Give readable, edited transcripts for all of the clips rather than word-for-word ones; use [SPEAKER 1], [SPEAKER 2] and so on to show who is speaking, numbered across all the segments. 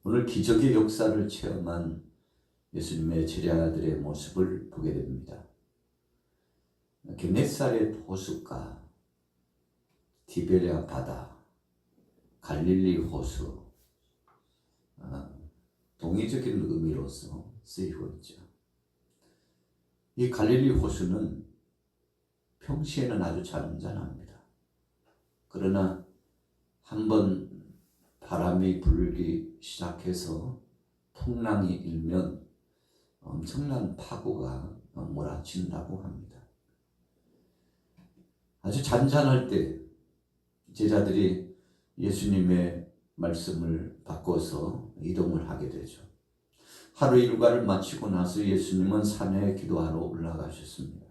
[SPEAKER 1] 오늘 기적의 역사를 체험한 예수님의 제자들의 모습을 보게 됩니다. 게네사렛 호숫가, 디베랴 바다, 갈릴리 호수, 동의적인 의미로서 쓰이고 있죠. 이 갈릴리 호수는 평시에는 아주 잔잔합니다. 그러나 한번 바람이 불기 시작해서 풍랑이 일면 엄청난 파고가 몰아친다고 합니다. 아주 잔잔할 때 제자들이 예수님의 말씀을 바꿔서 이동을 하게 되죠. 하루 일과를 마치고 나서 예수님은 산에 기도하러 올라가셨습니다.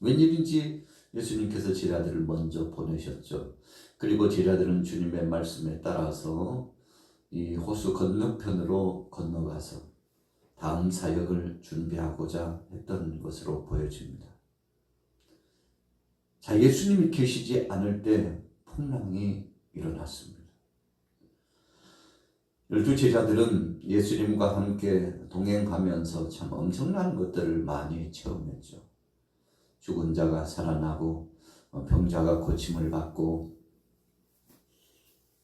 [SPEAKER 1] 웬일인지 예수님께서 제자들을 먼저 보내셨죠. 그리고 제자들은 주님의 말씀에 따라서 이 호수 건너편으로 건너가서 다음 사역을 준비하고자 했던 것으로 보여집니다. 자, 예수님이 계시지 않을 때 풍랑이 일어났습니다. 12 제자들은 예수님과 함께 동행하면서 참 엄청난 것들을 많이 체험했죠. 죽은 자가 살아나고 병자가 고침을 받고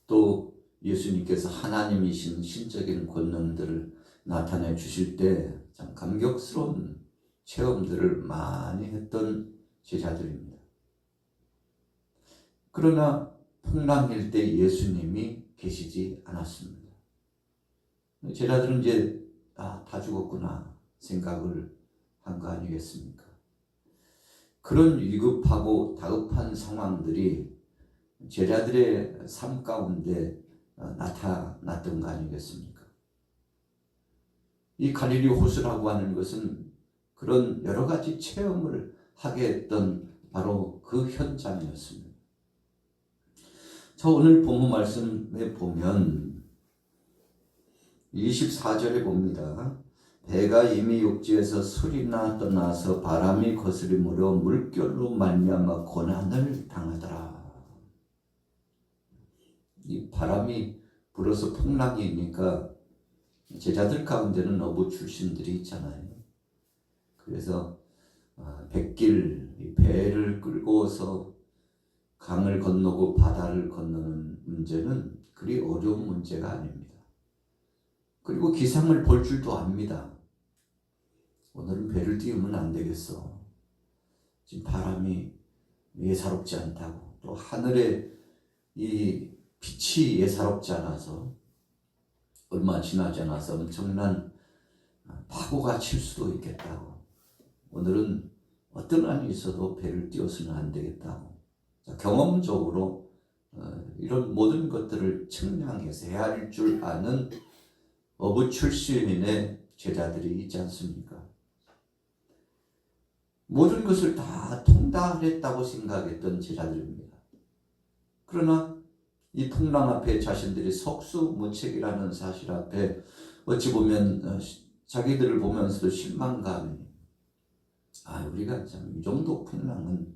[SPEAKER 1] 또 예수님께서 하나님이신 신적인 권능들을 나타내 주실 때 참 감격스러운 체험들을 많이 했던 제자들입니다. 그러나 풍랑일 때 예수님이 계시지 않았습니다. 제자들은 이제 다 죽었구나 생각을 한 거 아니겠습니까? 그런 위급하고 다급한 상황들이 제자들의 삶 가운데 나타났던 거 아니겠습니까? 이 갈릴리 호수라고 하는 것은 그런 여러 가지 체험을 하게 했던 바로 그 현장이었습니다. 자, 오늘 본문 말씀에 보면 24절에 봅니다. 배가 이미 육지에서 술이나 떠나서 바람이 거스림으로 물결로 말미암아 고난을 당하더라. 이 바람이 불어서 풍랑이니까 제자들 가운데는 어부 출신들이 있잖아요. 그래서 뱃길 배를 끌고서 강을 건너고 바다를 건너는 문제는 그리 어려운 문제가 아닙니다. 그리고 기상을 볼 줄도 압니다. 오늘은 배를 띄우면 안 되겠어. 지금 바람이 예사롭지 않다고. 또 하늘에 이 빛이 예사롭지 않아서 얼마 지나지 않아서 엄청난 파고가 칠 수도 있겠다고. 오늘은 어떤 한이 있어도 배를 띄워서는 안 되겠다고. 자, 경험적으로 이런 모든 것들을 측량해서 헤아릴 줄 아는 어부 출신의 제자들이 있지 않습니까? 모든 것을 다 통달했다고 생각했던 제자들입니다. 그러나 이 풍랑 앞에 자신들이 속수무책이라는 사실 앞에 어찌 보면 자기들을 보면서도 실망감이 우리가 참 이 정도 풍랑은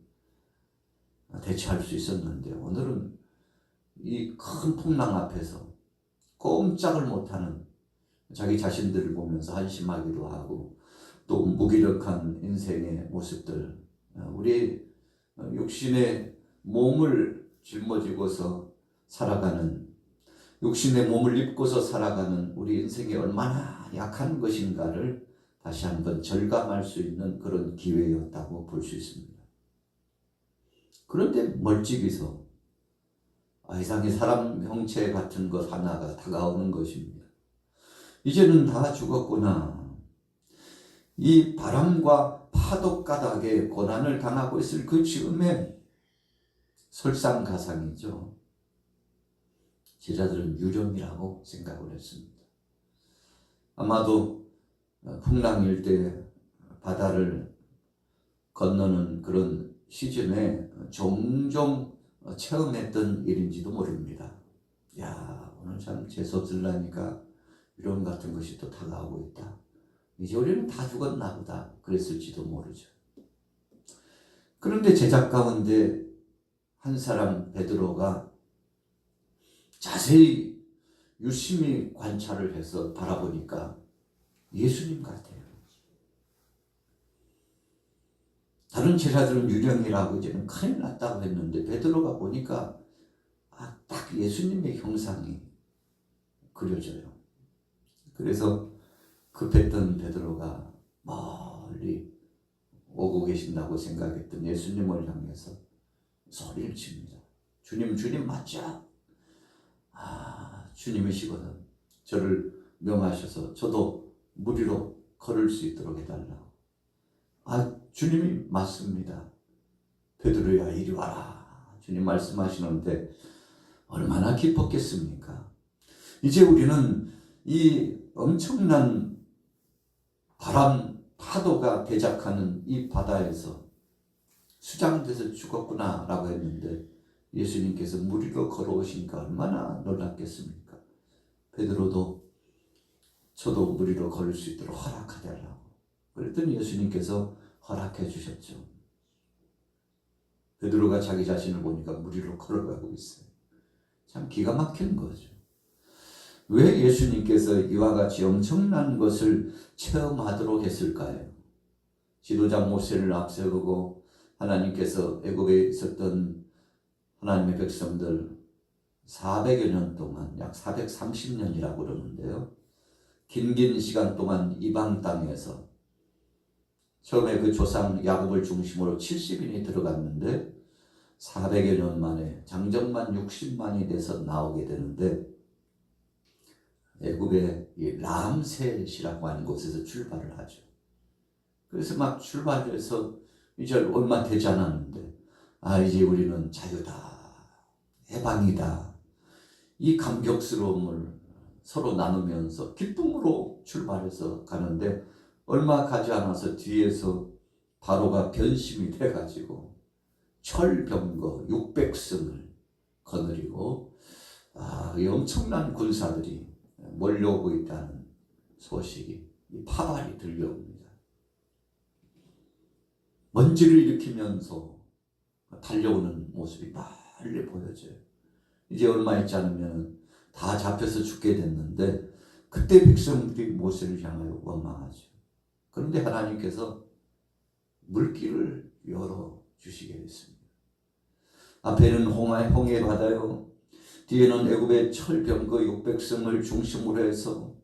[SPEAKER 1] 대처할 수 있었는데 오늘은 이 큰 풍랑 앞에서 꼼짝을 못하는 자기 자신들을 보면서 한심하기도 하고 또 무기력한 인생의 모습들, 우리 육신의 몸을 짊어지고서 살아가는, 육신의 몸을 입고서 살아가는 우리 인생이 얼마나 약한 것인가를 다시 한번 절감할 수 있는 그런 기회였다고 볼 수 있습니다. 그런데 멀찍이서 이상히 사람 형체 같은 것 하나가 다가오는 것입니다. 이제는 다 죽었구나. 이 바람과 파도 가닥에 고난을 당하고 있을 그 즈음에 설상가상이죠. 제자들은 유령이라고 생각을 했습니다. 아마도 풍랑일 때 바다를 건너는 그런 시즌에 종종 체험했던 일인지도 모릅니다. 오늘 참 재수없을라니까 유령 같은 것이 또 다가오고 있다. 이제 우리는 다 죽었나 보다 그랬을지도 모르죠. 그런데 제자 가운데 한 사람 베드로가 자세히 유심히 관찰을 해서 바라보니까 예수님 같아요. 다른 제자들은 유령이라고 이제는 큰일 났다고 했는데 베드로가 보니까 딱 예수님의 형상이 그려져요. 그래서 급했던 베드로가 멀리 오고 계신다고 생각했던 예수님을 향해서 소리를 칩니다. 주님, 주님 맞죠? 주님이시거든. 저를 명하셔서 저도 물 위로 걸을 수 있도록 해달라고. 주님이 맞습니다. 베드로야 이리 와라. 주님 말씀하시는데 얼마나 기뻤겠습니까? 이제 우리는 이 엄청난 바람, 파도가 대작하는 이 바다에서 수장돼서 죽었구나라고 했는데 예수님께서 물 위로 걸어오시니까 얼마나 놀랐겠습니까? 베드로도 저도 물 위로 걸을 수 있도록 허락하달라고. 그랬더니 예수님께서 허락해 주셨죠. 베드로가 자기 자신을 보니까 물 위로 걸어가고 있어요. 참 기가 막힌 거죠. 왜 예수님께서 이와 같이 엄청난 것을 체험하도록 했을까요? 지도자 모세를 앞세우고 하나님께서 애굽에 있었던 하나님의 백성들 400여 년 동안, 약 430년이라고 그러는데요. 긴 시간 동안 이방 땅에서 처음에 그 조상 야곱을 중심으로 70인이 들어갔는데 400여 년 만에 장정만 60만이 돼서 나오게 되는데 애굽의 이 람셋이라고 하는 곳에서 출발을 하죠. 그래서 막 출발해서 이제 얼마 되지 않았는데 이제 우리는 자유다, 해방이다, 이 감격스러움을 서로 나누면서 기쁨으로 출발해서 가는데 얼마 가지 않아서 뒤에서 바로가 변심이 돼가지고 철병거 600승을 거느리고 이 엄청난 군사들이 몰려오고 있다는 소식이 파발이 들려옵니다. 먼지를 일으키면서 달려오는 모습이 빨리 보여져요. 이제 얼마 있지 않으면 다 잡혀서 죽게 됐는데 그때 백성들이 모세를 향하여 원망하죠. 그런데 하나님께서 물길을 열어주시게 됐습니다. 앞에는 홍해 바다요, 뒤에는 애굽의 철병거 600승을 중심으로 해서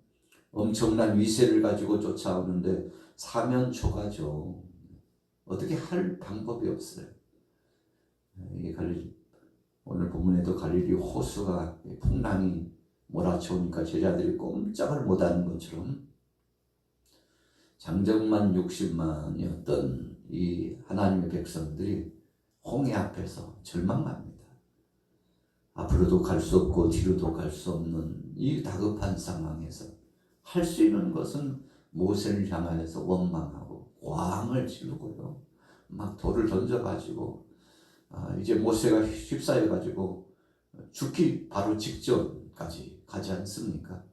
[SPEAKER 1] 엄청난 위세를 가지고 쫓아오는데 사면초가죠. 어떻게 할 방법이 없어요. 오늘 본문에도 갈릴리 호수가 풍랑이 몰아쳐오니까 제자들이 꼼짝을 못하는 것처럼 장정만 60만이었던 이 하나님의 백성들이 홍해 앞에서 절망합니다. 앞으로도 갈 수 없고 뒤로도 갈 수 없는 이 다급한 상황에서 할 수 있는 것은 모세를 향하여서 원망하고 고함을 지르고요, 막 돌을 던져가지고 이제 모세가 휩싸여가지고 죽기 바로 직전까지 가지 않습니까?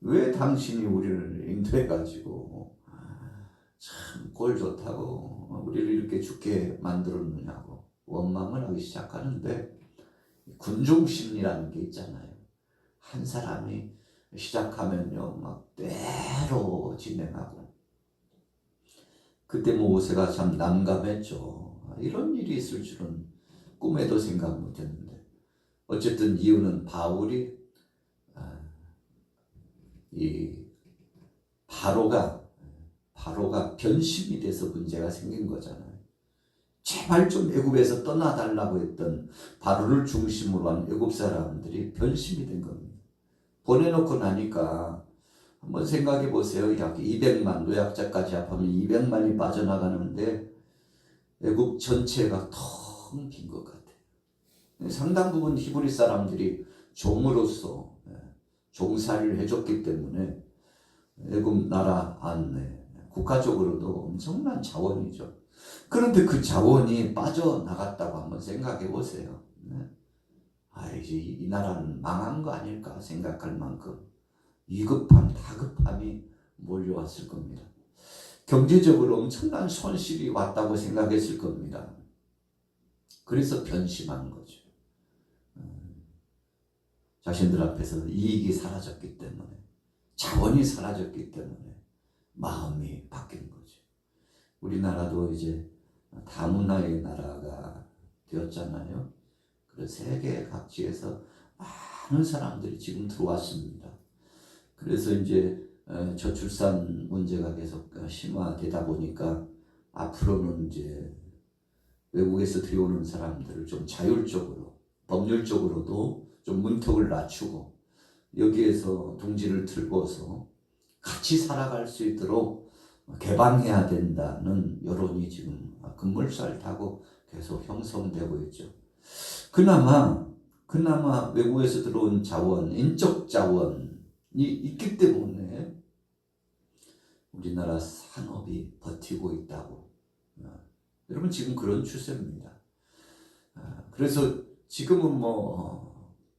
[SPEAKER 1] 왜 당신이 우리를 인도해가지고 참 꼴 좋다고 우리를 이렇게 죽게 만들었느냐고 원망을 하기 시작하는데 군중심리라는 게 있잖아요. 한 사람이 시작하면요 막 때로 진행하고, 그때 모세가 참 난감했죠. 이런 일이 있을 줄은 꿈에도 생각 못했는데 어쨌든 이유는 바울이 이 바로가 변심이 돼서 문제가 생긴 거잖아요. 제발 좀 애굽에서 떠나달라고 했던 바로를 중심으로 한 애굽 사람들이 변심이 된 겁니다. 보내놓고 나니까 한번 생각해 보세요. 약 200만, 노약자까지 합하면 200만이 빠져나가는데 애굽 전체가 텅 빈 것 같아요. 상당 부분 히브리 사람들이 종으로서 종살이를 해줬기 때문에 애굽 나라 안에 국가적으로도 엄청난 자원이죠. 그런데 그 자원이 빠져나갔다고 한번 생각해 보세요. 이제 이 나라는 망한 거 아닐까 생각할 만큼 위급함, 다급함이 몰려왔을 겁니다. 경제적으로 엄청난 손실이 왔다고 생각했을 겁니다. 그래서 변심한 거죠. 자신들 앞에서 이익이 사라졌기 때문에, 자원이 사라졌기 때문에 마음이 바뀐 거죠. 우리나라도 이제 다문화의 나라가 되었잖아요. 그래서 세계 각지에서 많은 사람들이 지금 들어왔습니다. 그래서 이제 저출산 문제가 계속 심화되다 보니까 앞으로는 이제 외국에서 들여오는 사람들을 좀 자율적으로, 법률적으로도 좀 문턱을 낮추고 여기에서 둥지를 틀고서 같이 살아갈 수 있도록 개방해야 된다는 여론이 지금 급물살 타고 계속 형성되고 있죠. 그나마 외국에서 들어온 자원, 인적 자원이 있기 때문에 우리나라 산업이 버티고 있다고. 여러분 지금 그런 추세입니다. 그래서 지금은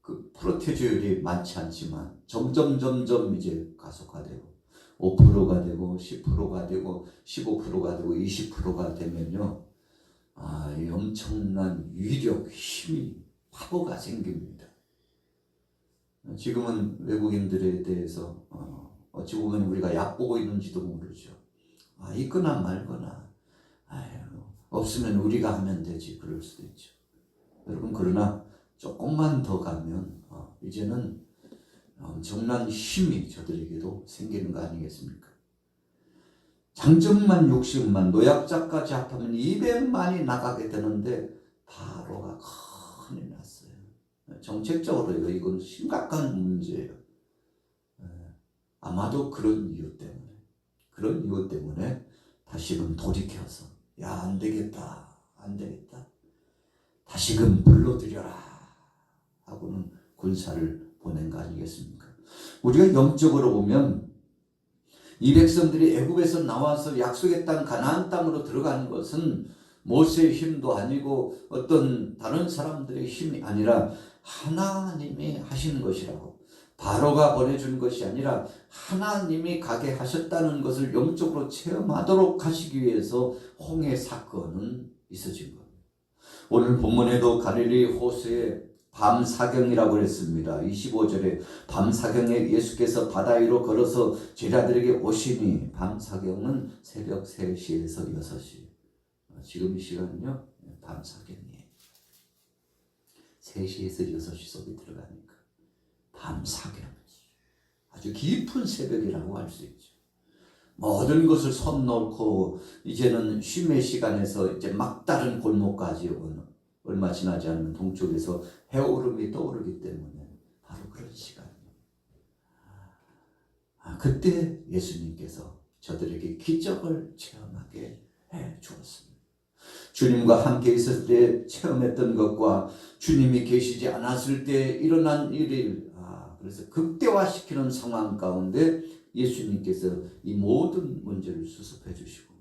[SPEAKER 1] 그 프로테이저율이 많지 않지만 점점 이제 가속화되고 5%가 되고 10%가 되고 15%가 되고 20%가 되면요, 이 엄청난 위력, 힘이 파도가 생깁니다. 지금은 외국인들에 대해서 어찌 보면 우리가 얕보고 있는지도 모르죠. 있거나 말거나, 없으면 우리가 하면 되지, 그럴 수도 있죠. 여러분, 그러나 조금만 더 가면 이제는 엄청난 힘이 저들에게도 생기는 거 아니겠습니까? 장정만 60만, 노약자까지 합하면 200만이 나가게 되는데 바로가 큰일 났어요. 정책적으로 이건 심각한 문제예요. 아마도 그런 이유 때문에 다시금 돌이켜서 안 되겠다. 다시금 불러들여라 하고는 군사를 보낸 거 아니겠습니까? 우리가 영적으로 보면 이 백성들이 애굽에서 나와서 약속의 땅 가나안 땅으로 들어가는 것은 모세의 힘도 아니고 어떤 다른 사람들의 힘이 아니라 하나님이 하시는 것이라고. 바로가 보내준 것이 아니라 하나님이 가게 하셨다는 것을 영적으로 체험하도록 하시기 위해서 홍해 사건은 있어진 겁니다. 오늘 본문에도 갈릴리 호수의 밤 사경이라고 그랬습니다. 25절에 밤 사경에 예수께서 바다 위로 걸어서 제자들에게 오시니, 밤 사경은 새벽 3시에서 6시. 지금 이 시간은요, 밤 사경이에요. 3시에서 6시 속에 들어가니까 밤 사경, 아주 깊은 새벽이라고 할 수 있죠. 모든 것을 손 놓고 이제는 쉼의 시간에서 이제 막다른 골목까지 오는, 얼마 지나지 않으면 동쪽에서 해오름이 떠오르기 때문에 바로 그런 시간이에요. 그때 예수님께서 저들에게 기적을 체험하게 해 주었습니다. 주님과 함께 있을 때 체험했던 것과 주님이 계시지 않았을 때 일어난 일을 그래서 극대화시키는 상황 가운데 예수님께서 이 모든 문제를 수습해 주시고,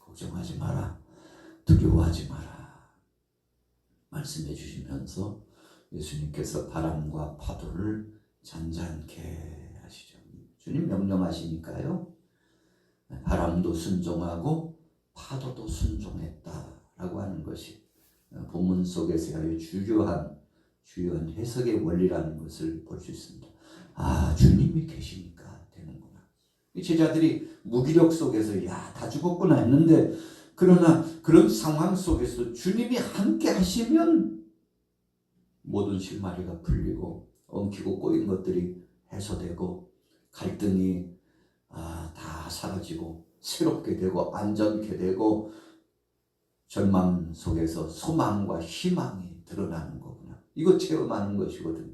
[SPEAKER 1] 걱정하지 마라, 두려워하지 마라 말씀해 주시면서 예수님께서 바람과 파도를 잔잔케 하시죠. 주님 명령하시니까요, 바람도 순종하고 파도도 순종했다라고 하는 것이 본문 속에서의 주요한 해석의 원리라는 것을 볼 수 있습니다. 주님이 계시니까 되는구나. 이 제자들이 무기력 속에서 다 죽었구나 했는데, 그러나 그런 상황 속에서 주님이 함께 하시면 모든 실마리가 풀리고 엉키고 꼬인 것들이 해소되고 갈등이 다 사라지고 새롭게 되고 안전케 되고 절망 속에서 소망과 희망이 드러나는 거구나. 이거 체험하는 것이거든요.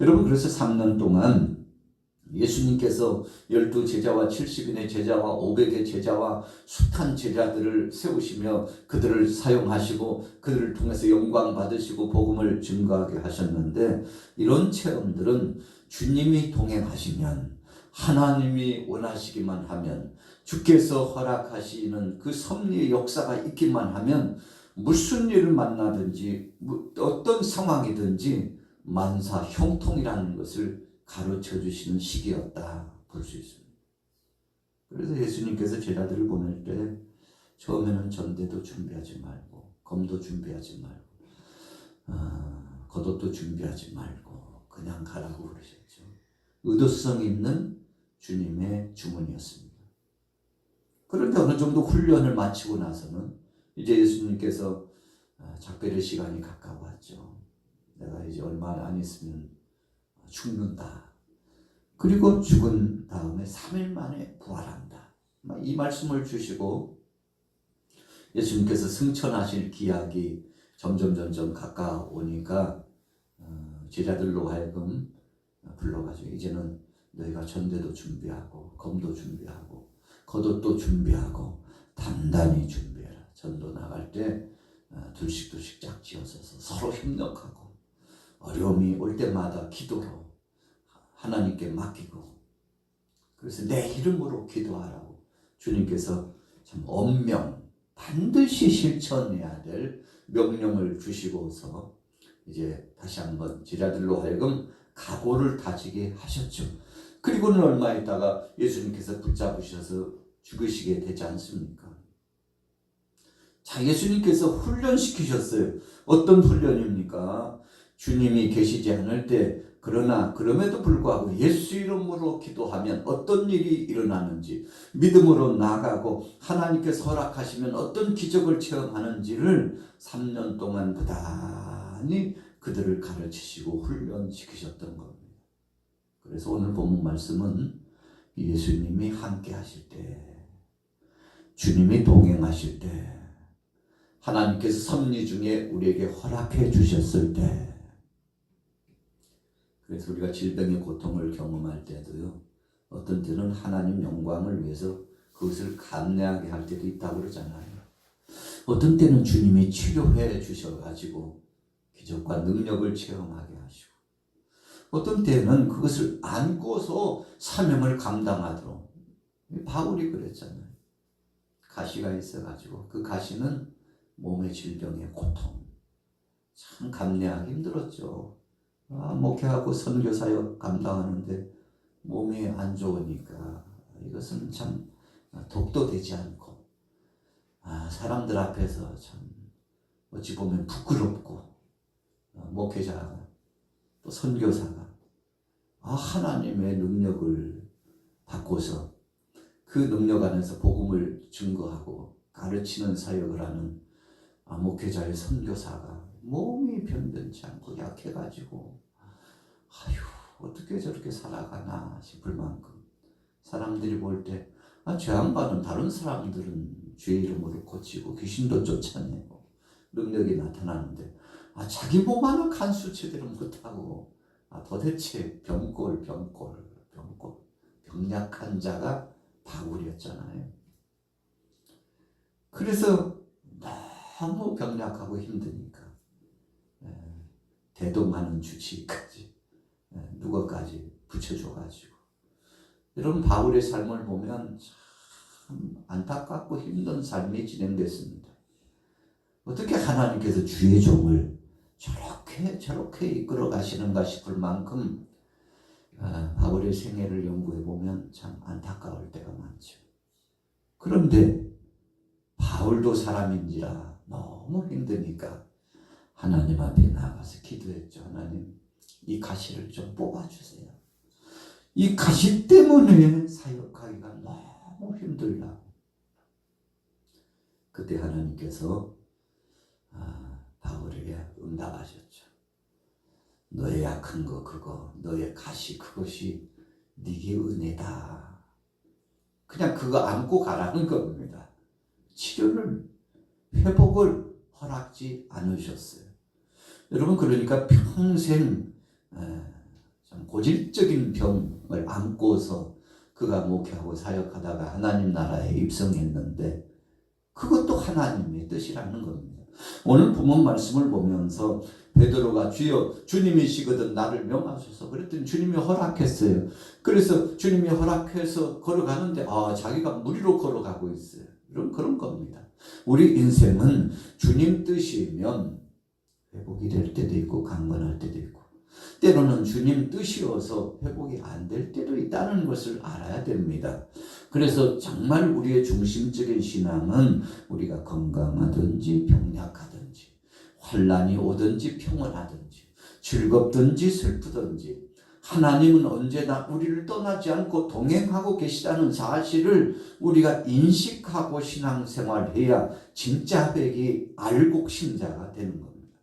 [SPEAKER 1] 여러분, 그래서 3년 동안 예수님께서 12제자와 70인의 제자와 500의 제자와 숱한 제자들을 세우시며 그들을 사용하시고 그들을 통해서 영광 받으시고 복음을 증거하게 하셨는데, 이런 체험들은 주님이 동행하시면, 하나님이 원하시기만 하면, 주께서 허락하시는 그 섭리의 역사가 있기만 하면 무슨 일을 만나든지 어떤 상황이든지 만사 형통이라는 것을 가르쳐 주시는 시기였다 볼 수 있습니다. 그래서 예수님께서 제자들을 보낼 때 처음에는 전대도 준비하지 말고, 검도 준비하지 말고, 겉옷도 준비하지 말고, 그냥 가라고 그러셨죠. 의도성 있는 주님의 주문이었습니다. 그런데 어느 정도 훈련을 마치고 나서는 이제 예수님께서 작별의 시간이 가까웠죠. 내가 이제 얼마 안 있으면 죽는다. 그리고 죽은 다음에 3일 만에 부활한다. 이 말씀을 주시고 예수님께서 승천하실 기약이 점점 가까우니까 제자들로 하여금 불러가지고 이제는 너희가 전대도 준비하고 검도 준비하고 겉옷도 준비하고 단단히 준비해라. 전도 나갈 때 둘씩 짝지어서서 서로 협력하고 어려움이 올 때마다 기도로 하나님께 맡기고 그래서 내 이름으로 기도하라고 주님께서 참 엄명 반드시 실천해야 될 명령을 주시고서 이제 다시 한번 제자들로 하여금 각오를 다지게 하셨죠. 그리고는 얼마 있다가 예수님께서 붙잡으셔서 죽으시게 되지 않습니까? 자, 예수님께서 훈련시키셨어요. 어떤 훈련입니까? 주님이 계시지 않을 때 그러나 그럼에도 불구하고 예수 이름으로 기도하면 어떤 일이 일어나는지 믿음으로 나아가고 하나님께서 허락하시면 어떤 기적을 체험하는지를 3년 동안 부단히 그들을 가르치시고 훈련시키셨던 겁니다. 그래서 오늘 본문 말씀은 예수님이 함께 하실 때 주님이 동행하실 때 하나님께서 섭리 중에 우리에게 허락해 주셨을 때 그래서 우리가 질병의 고통을 경험할 때도요. 어떤 때는 하나님 영광을 위해서 그것을 감내하게 할 때도 있다고 그러잖아요. 어떤 때는 주님이 치료해 주셔가지고 기적과 능력을 체험하게 하시고 어떤 때는 그것을 안고서 사명을 감당하도록 바울이 그랬잖아요. 가시가 있어가지고 그 가시는 몸의 질병의 고통 참 감내하기 힘들었죠. 목회하고 선교사역 감당하는데 몸이 안 좋으니까 이것은 참 독도 되지 않고 사람들 앞에서 참 어찌 보면 부끄럽고 목회자가 또 선교사가 하나님의 능력을 받고서 그 능력 안에서 복음을 증거하고 가르치는 사역을 하는 목회자의 선교사가 몸이 변변치 않고 약해가지고 어떻게 저렇게 살아가나 싶을 만큼 사람들이 볼 때 저 양반은 다른 사람들은 주의 이름으로 고치고 귀신도 쫓아내고 능력이 나타나는데 자기 몸 하나 간수 제대로 못하고 도대체 병약한 자가 바울이었잖아요. 그래서 너무 병약하고 힘드니까 대동하는 주치의까지 누구까지 붙여줘가지고 여러분 바울의 삶을 보면 참 안타깝고 힘든 삶이 진행됐습니다. 어떻게 하나님께서 주의 종을 저렇게 이끌어 가시는가 싶을 만큼 바울의 생애를 연구해 보면 참 안타까울 때가 많죠. 그런데 바울도 사람인지라 너무 힘드니까 하나님 앞에 나가서 기도했죠. 하나님, 이 가시를 좀 뽑아주세요. 이 가시 때문에 사역하기가 너무 힘들다고. 그때 하나님께서 바울에게 응답하셨죠. 너의 약한 거 그거, 너의 가시 그것이 네게 은혜다. 그냥 그거 안고 가라는 겁니다. 치료를, 회복을 허락지 않으셨어요. 여러분 그러니까 평생 참 고질적인 병을 안고서 그가 목회하고 사역하다가 하나님 나라에 입성했는데 그것도 하나님의 뜻이라는 겁니다. 오늘 본문 말씀을 보면서 베드로가 주여 주님이시거든 나를 명하소서 그랬더니 주님이 허락했어요. 그래서 주님이 허락해서 걸어가는데 자기가 무리로 걸어가고 있어요. 그런 겁니다. 우리 인생은 주님 뜻이면 회복이 될 때도 있고 강건할 때도 있고 때로는 주님 뜻이어서 회복이 안 될 때도 있다는 것을 알아야 됩니다. 그래서 정말 우리의 중심적인 신앙은 우리가 건강하든지 병약하든지 환난이 오든지 평온하든지 즐겁든지 슬프든지 하나님은 언제나 우리를 떠나지 않고 동행하고 계시다는 사실을 우리가 인식하고 신앙생활해야 진짜 백이 알곡 신자가 되는 겁니다.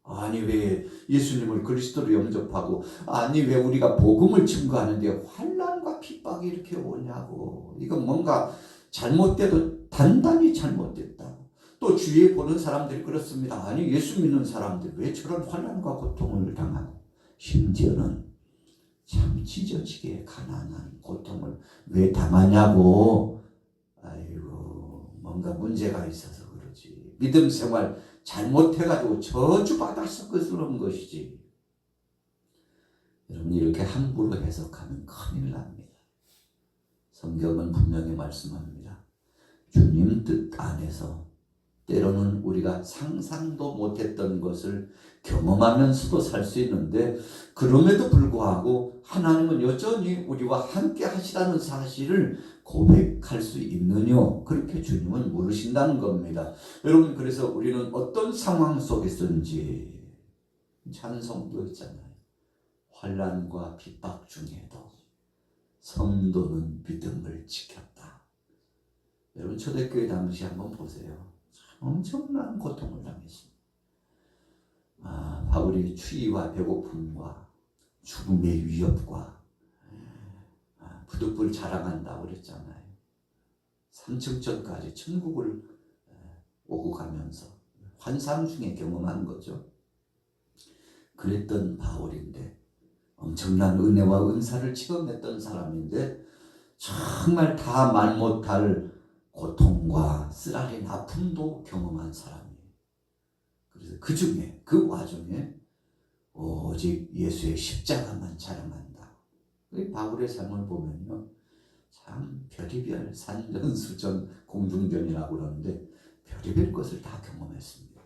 [SPEAKER 1] 아니 왜 예수님을 그리스도로 영접하고 아니 왜 우리가 복음을 증거하는데 환난과 핍박이 이렇게 오냐고. 이건 뭔가 잘못돼도 단단히 잘못됐다고. 또 주위에 보는 사람들이 그렇습니다. 아니 예수 믿는 사람들 왜 저런 환난과 고통을 당하고 심지어는 참 찢어지게 가난한 고통을 왜 당하냐고. 아이고 뭔가 문제가 있어서 그러지. 믿음 생활 잘못해가지고 저주받아서 그런 것이지. 여러분 이렇게 함부로 해석하면 큰일 납니다. 성경은 분명히 말씀합니다. 주님 뜻 안에서 때로는 우리가 상상도 못했던 것을 경험하면서도 살 수 있는데 그럼에도 불구하고 하나님은 여전히 우리와 함께 하시다는 사실을 고백할 수 있느냐, 그렇게 주님은 물으신다는 겁니다. 여러분 그래서 우리는 어떤 상황 속에서든지 찬송도 있잖아요. 환난과 핍박 중에도 성도는 믿음을 지켰다. 여러분 초대교회 당시 한번 보세요. 엄청난 고통을 당했습니다. 바울이 추위와 배고픔과 죽음의 위협과 부득불 자랑한다고 그랬잖아요. 삼층천까지 천국을 오고 가면서 환상 중에 경험한 거죠. 그랬던 바울인데 엄청난 은혜와 은사를 체험했던 사람인데 정말 다 말 못할 고통과 쓰라린 아픔도 경험한 사람이에요. 그래서 그 중에 그 와중에 오직 예수의 십자가만 자랑한다. 바울의 삶을 보면요, 참 별의별 산전수전 공중전이라고 그러는데 별의별 것을 다 경험했습니다.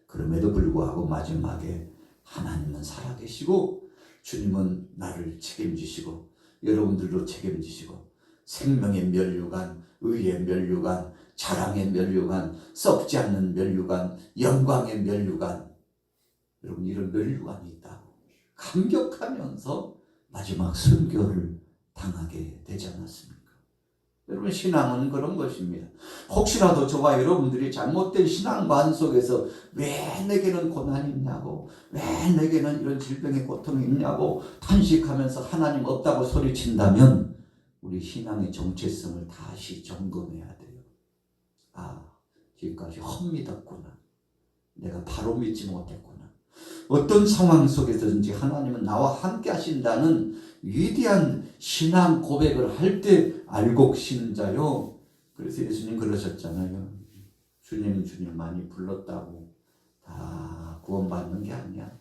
[SPEAKER 1] 그럼에도 불구하고 마지막에 하나님은 살아계시고 주님은 나를 책임지시고 여러분들도 책임지시고 생명의 면류관, 의의 면류관, 자랑의 면류관, 썩지 않는 면류관, 영광의 면류관, 여러분 이런 면류관이 있다고 감격하면서 마지막 순교를 당하게 되지 않았습니까? 여러분 신앙은 그런 것입니다. 혹시라도 저와 여러분들이 잘못된 신앙관 속에서 왜 내게는 고난이 있냐고, 왜 내게는 이런 질병의 고통이 있냐고 탄식하면서 하나님 없다고 소리친다면 우리 신앙의 정체성을 다시 점검해야 돼요. 지금까지 헛믿었구나. 내가 바로 믿지 못했구나. 어떤 상황 속에서든지 하나님은 나와 함께 하신다는 위대한 신앙 고백을 할 때 알곡 신자요. 그래서 예수님 그러셨잖아요. 주님 많이 불렀다고 다 구원받는 게 아니야.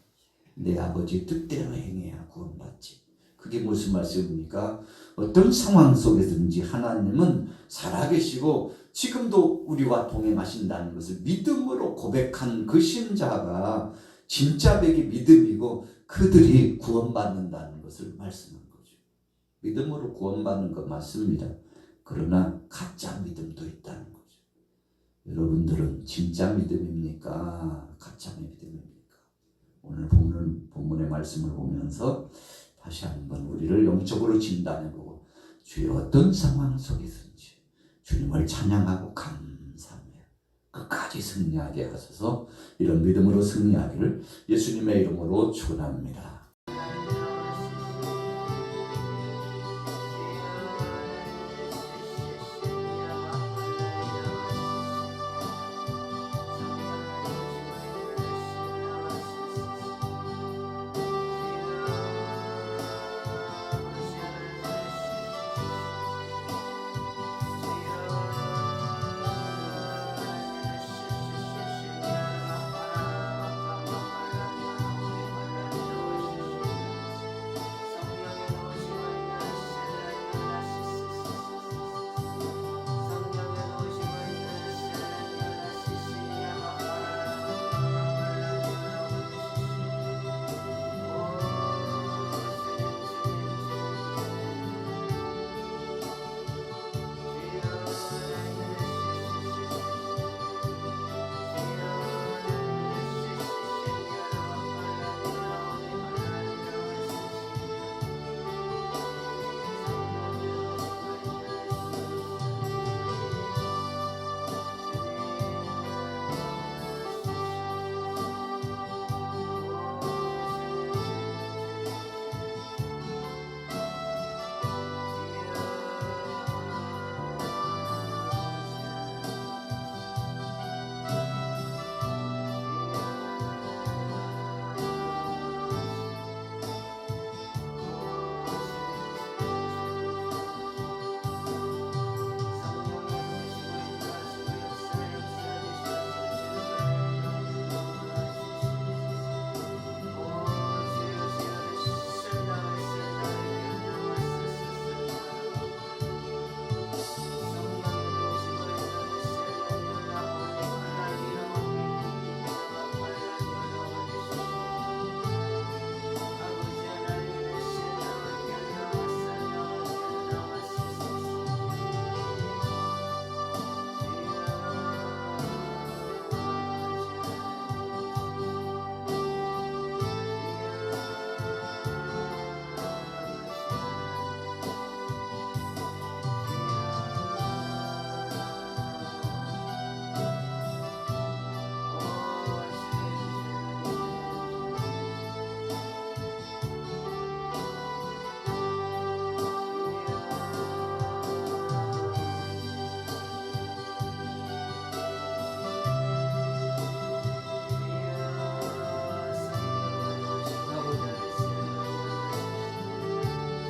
[SPEAKER 1] 내 아버지 뜻대로 행해야 구원받지. 그게 무슨 말씀입니까? 어떤 상황 속에서든지 하나님은 살아계시고 지금도 우리와 동행하신다는 것을 믿음으로 고백한 그 신자가 진짜 백이 믿음이고 그들이 구원받는다는 것을 말씀한 거죠. 믿음으로 구원받는 것 맞습니다. 그러나 가짜 믿음도 있다는 거죠. 여러분들은 진짜 믿음입니까? 가짜 믿음입니까? 오늘 본문의 말씀을 보면서 다시 한번 우리를 영적으로 진단해보고 주의 어떤 상황 속에서든지 주님을 찬양하고 감사하며 끝까지 승리하게 하셔서 이런 믿음으로 승리하기를 예수님의 이름으로 축원합니다.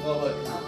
[SPEAKER 2] Salvation.